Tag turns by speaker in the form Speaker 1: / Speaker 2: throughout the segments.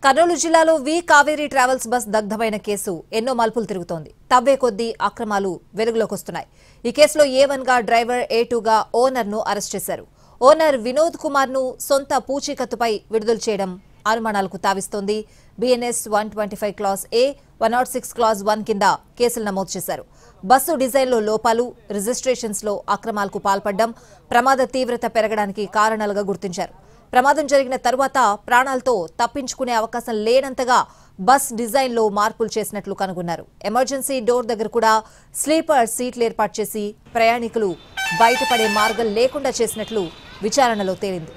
Speaker 1: కర్నూలు జిల్లాలో వి Kaveri travels bus దగ్ధమైన case ఎన్నో మలుపులు తిరుగుతోంది. తవ్వే కొద్దీ అక్రమాలు వెలుగులోకి వస్తున్నాయి. ఈ కేసులో A1 గా డ్రైవర్, A2 గా ఓనర్ ను అరెస్ట్ చేశారు. ఓనర్ వినోద్ కుమార్ ను సొంత పూచీకత్తుపై విడుదల చేయడం అనుమానాలకు తావిస్తోంది. BNS 125 క్లాస్ A, 106 క్లాస్ 1 కింద కేసులు నమోదు చేశారు. బస్సు డిజైన్లో లోపాలు, రిజిస్ట్రేషన్స్ లో అక్రమాలకు పాల్పడడం ప్రమాద తీవ్రత పెరగడానికి కారణాలుగా గుర్తించారు. ప్రమాదం జరిగిన తరువాత ప్రాణాలతో తప్పించుకునే అవకాశం లేనంతగా బస్ డిజైన్ లో మార్పులు చేసినట్లు కనుగొన్నారు. ఎమర్జెన్సీ డోర్ దగ్గర కూడా స్లీపర్ సీట్లు ఏర్పాటు చేసి ప్రయాణికులు బయటపడే మార్గం లేకుండా చేసినట్లు విచారణలో తేలింది.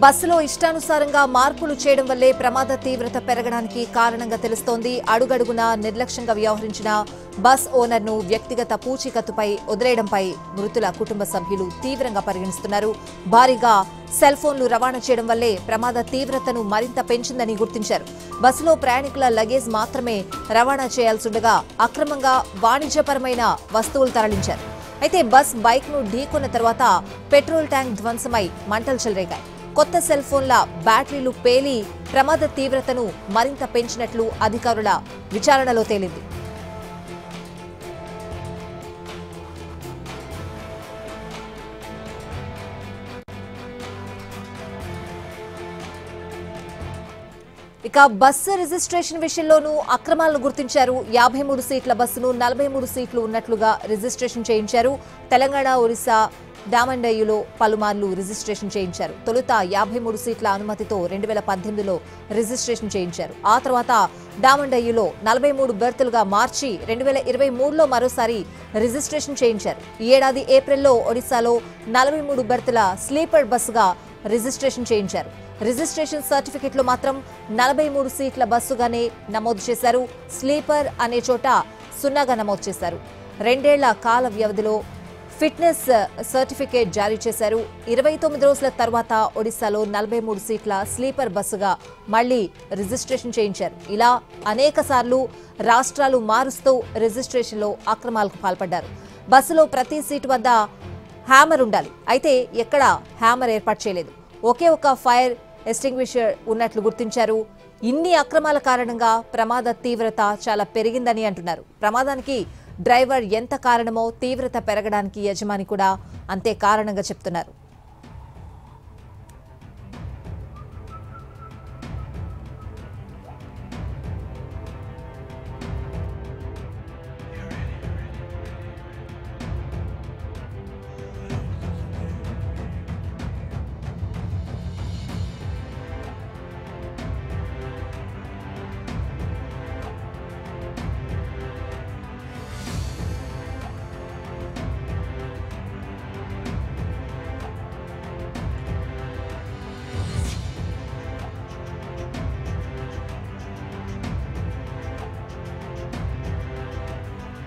Speaker 1: బస్సులో ఇష్టానుసారంగా మార్పులు చేయడం వల్లే ప్రమాద తీవ్రత పెరగడానికి కారణంగా తెలుస్తోంది. అడుగడుగునా నిర్లక్ష్యంగా వ్యవహరించిన బస్ ఓనర్ ను వ్యక్తిగత పూచీకత్తుపై వదిలేయడంపై మృతుల కుటుంబ సభ్యులు తీవ్రంగా పరిగణిస్తున్నారు. భారీగా సెల్ ఫోన్లు రవాణా చేయడం వల్లే ప్రమాద తీవ్రతను మరింత పెంచిందని గుర్తించారు. బస్సులో ప్రయాణికుల లగేజ్ మాత్రమే రవాణా చేయాల్సిండగా అక్రమంగా వాణిజ్యపరమైన వస్తువులు తరలించారు. అయితే బస్ బైక్ ను ఢీకొన్న తర్వాత పెట్రోల్ ట్యాంక్ ధ్వంసమై మంటలు చెలరేగాయి. కొత్త సెల్ ఫోన్ల బ్యాటరీలు పేలి ప్రమాద తీవ్రతను మరింత పెంచినట్లు అధికారుల విచారణలో తేలింది. ఇక బస్సు రిజిస్ట్రేషన్ విషయంలోనూ అక్రమాలను గుర్తించారు. 53 సీట్ల బస్సును 43 సీట్లు ఉన్నట్లుగా రిజిస్ట్రేషన్ చేయించారు. తెలంగాణ, ఒరిస్సా, డామండయ్యలో పలుమార్లు రిజిస్ట్రేషన్ చేయించారు. తొలుత 53 సీట్ల అనుమతితో 2018లో రిజిస్ట్రేషన్ చేయించారు. ఆ తర్వాత డామండయ్యలో 43 బెర్తులుగా మార్చి 2023లో మరోసారి రిజిస్ట్రేషన్ చేయించారు. ఈ ఏడాది ఏప్రిల్లో ఒడిశాలో 43 బెర్తుల స్లీపర్ బస్సుగా రిజిస్ట్రేషన్ చేయించారు. రిజిస్ట్రేషన్ సర్టిఫికెట్లో మాత్రం 43 సీట్ల బస్సుగానే నమోదు చేశారు. స్లీపర్ అనే చోట 0గా నమోదు చేశారు. 2 ఏళ్ల కాల వ్యవధిలో ఫిట్నెస్ సర్టిఫికేట్ జారీ చేశారు. 29 రోజుల తర్వాత ఒడిశాలో 43 సీట్ల స్లీపర్ బస్సుగా మళ్లీ రిజిస్ట్రేషన్ చేయించారు. ఇలా అనేక సార్లు రాష్ట్రాలు మారుస్తూ రిజిస్ట్రేషన్లో అక్రమాలకు పాల్పడ్డారు. బస్సులో ప్రతి సీటు వద్ద హ్యామర్ ఉండాలి. అయితే ఎక్కడ హ్యామర్ ఏర్పాటు చేయలేదు. ఒకే ఒక ఫైర్ ఎస్టింగ్విషర్ ఉన్నట్లు గుర్తించారు. ఇన్ని అక్రమాల కారణంగా ప్రమాద తీవ్రత చాలా పెరిగిందని అంటున్నారు. ప్రమాదానికి డ్రైవర్ ఎంత కారణమో తీవ్రత పెరగడానికి యజమాని కూడా అంతే కారణంగా చెప్తున్నారు.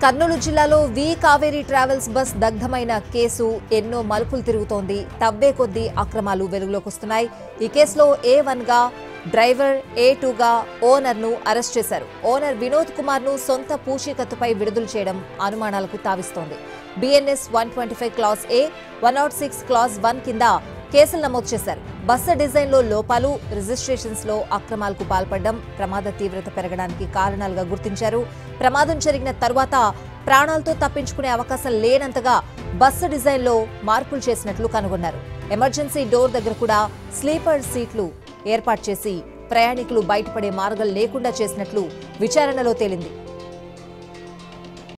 Speaker 1: కర్నూలు జిల్లాలో వి కావేరీ ట్రావెల్స్ బస్ దగ్ధమైన కేసు ఎన్నో మలుపులు తిరుగుతోంది. తవ్వే కొద్దీ అక్రమాలు వెలుగులోకి వస్తున్నాయి. ఈ కేసులో A1 గా డ్రైవర్, A2 గా ఓనర్ ను అరెస్ట్ చేశారు. ఓనర్ వినోద్ కుమార్ ను సొంత పూచీకత్తుపై విడుదల చేయడం అనుమానాలకు తావిస్తోంది. BNS 125 క్లాస్ A, 106 క్లాస్ 1 కింద కేసులు నమోదు చేశారు. బస్సు డిజైన్లో లోపాలు, రిజిస్ట్రేషన్స్ లో అక్రమాలకు పాల్పడడం ప్రమాద తీవ్రత పెరగడానికి కారణాలుగా గుర్తించారు. ప్రమాదం జరిగిన తరువాత ప్రాణాలతో తప్పించుకునే అవకాశం లేనంతగా బస్సు డిజైన్లో మార్పులు చేసినట్లు కనుగొన్నారు. ఎమర్జెన్సీ డోర్ దగ్గర కూడా స్లీపర్ సీట్లు ఏర్పాటు చేసి ప్రయాణికులు బయటపడే మార్గం లేకుండా చేసినట్లు విచారణలో తేలింది.